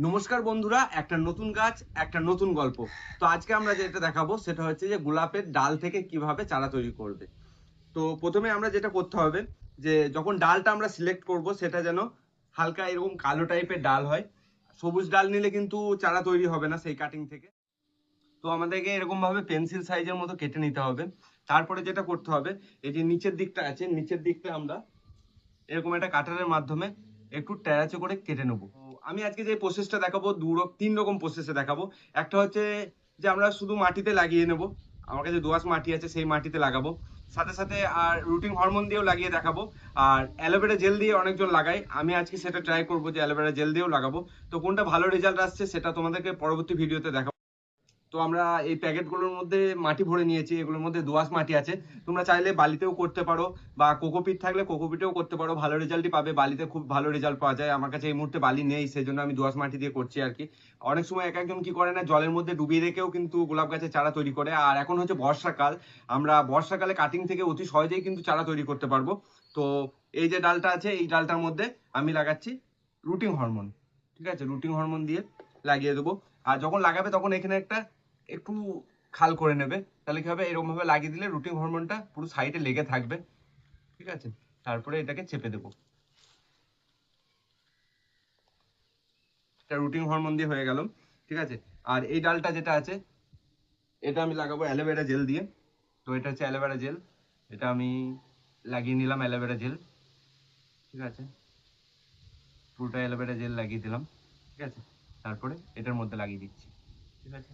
নমস্কার বন্ধুরা, একটা নতুন গাছ একটা নতুন গল্প। তো আজকে আমরা যেটা দেখাবো সেটা হচ্ছে যে গোলাপের ডাল থেকে কিভাবে চারা তৈরি করবে। তো প্রথমে আমরা যেটা করতে হবে যে যখন ডালটা আমরা সিলেক্ট করব সেটা যেন হালকা এরকম কালো টাইপের ডাল হয়। সবুজ ডাল নিলে কিন্তু চারা তৈরি হবে না সেই কাটিং থেকে। তো আমাদেরকে এরকম ভাবে পেন্সিল সাইজের মতো কেটে নিতে হবে। তারপরে যেটা করতে হবে, এই যে নিচের দিকটা আছে, নিচের দিকটা আমরা এরকম একটা কাটারের মাধ্যমে একটু টেরাচো করে কেটে নেবো। তো আমি আজকে যে প্রসেসটা দেখাবো তিন রকম প্রসেসে দেখাবো। একটা হচ্ছে যে আমরা শুধু মাটিতে লাগিয়ে নেব, আমার কাছে দোআঁশ মাটি আছে সেই মাটিতে লাগাবো। সাথে সাথে আর রুটিং হরমোন দিয়েও লাগিয়ে দেখাবো। আর অ্যালোভেরা জেল দিয়ে অনেকজন লাগায়, আমি আজকে সেটা ট্রাই করবো যে অ্যালোভেরা জেল দিয়েও লাগাবো। তো কোনটা ভালো রেজাল্ট আসছে সেটা তোমাদেরকে পরবর্তী ভিডিওতে দেখাবো। তো আমরা এই প্যাকেটগুলোর মধ্যে মাটি ভরে নিয়েছি, এগুলোর মধ্যে দোআঁশ মাটি আছে। তোমরা চাইলে বালিতেও করতে পারো বা কোকোপিট থাকলে কোকোপিটেও করতে পারো, ভালো রেজাল্টই পাবে। বালিতে খুব ভালো রেজাল্ট পাওয়া যায়, আমার কাছে এই মুহূর্তে বালি নেই সেজন্য আমি দোআঁশ মাটি দিয়ে করছি আর কি। অনেক সময় এক একজন কি করে না, জলের মধ্যে ডুবিয়ে রেখেও কিন্তু গোলাপ গাছের চারা তৈরি করে। আর এখন হচ্ছে বর্ষাকাল, আমরা বর্ষাকালে কাটিং থেকে অতি সহজেই কিন্তু চারা তৈরি করতে পারবো। তো এই যে ডালটা আছে এই ডালটার মধ্যে আমি লাগাচ্ছি রুটিং হরমোন। ঠিক আছে, রুটিং হরমোন দিয়ে লাগিয়ে দেবো। আর যখন লাগাবে তখন এখানে একটা একটু খাল করে নেবে, তাহলে কি হবে, এরকম ভাবে লাগিয়ে দিলে রুটিং হরমোনটা পুরো সাইডে লেগে থাকবে। ঠিক আছে, তারপরে এটাকে চেপে দেবো। এটা রুটিং হরমোন দিয়ে হয়ে গেল। ঠিক আছে, আর এই ডালটা যেটা আছে এটা আমি লাগাবো অ্যালোভেরা জেল দিয়ে। তো এটা হচ্ছে অ্যালোভেরা জেল, এটা আমি লাগিয়ে নিলাম অ্যালোভেরা জেল। ঠিক আছে, পুরোটা অ্যালোভেরা জেল লাগিয়ে দিলাম। ঠিক আছে, তারপরে এটার মধ্যে লাগিয়ে দিচ্ছি। ঠিক আছে,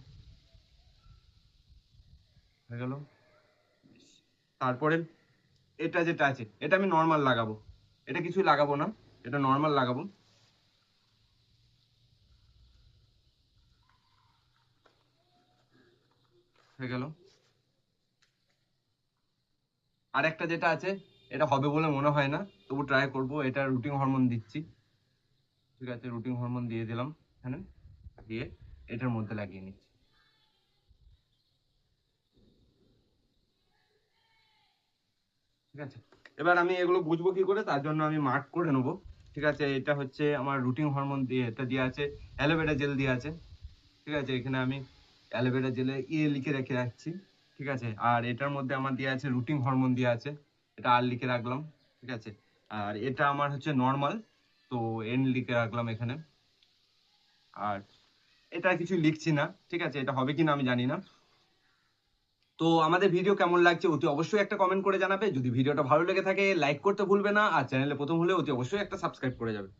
হয়ে গেল। তারপরে এটা যেটা আছে এটা আমি নর্মাল লাগাবো, এটা কিছুই লাগাবো না, এটা নর্মাল লাগাবো। হয়ে গেল। আর একটা যেটা আছে, এটা হবে বলে মনে হয় না, তবু ট্রাই করব। এটা রুটিং হরমোন দিচ্ছি। ঠিক আছে, রুটিং হরমোন দিয়ে দিলাম এখানে, দিয়ে এটার মধ্যে লাগিয়ে নিচ্ছি। ঠিক আছে, এবার আমি এগুলো বুঝবো কি করে, তার জন্য আমি মার্ক করে নেবো। ঠিক আছে, এটা হচ্ছে আমার রুটিং হরমোন দিয়ে, এটা দিয়ে আছে অ্যালোভেরা জেল দিয়ে আছে। ঠিক আছে, এখানে আমি অ্যালোভেরা জেলে লিখে রেখে রাখছি। ঠিক আছে, আর এটার মধ্যে আমার দিয়ে আছে রুটিং হরমোন দিয়ে আছে, এটা আর লিখে রাখলাম। ঠিক আছে, আর এটা আমার হচ্ছে নর্মাল, তো এন লিখে রাখলাম এখানে। আর এটা কিছু লিখছি না। ঠিক আছে, এটা হবে কিনা আমি জানি না। তো আমাদের ভিডিও কেমন লাগছে অতি অবশ্যই একটা কমেন্ট করে জানাবে। যদি ভিডিওটা ভালো লেগে থাকে লাইক করতে ভুলবে না, আর চ্যানেলে প্রথম হলে অতি অবশ্যই একটা সাবস্ক্রাইব করে যাবে।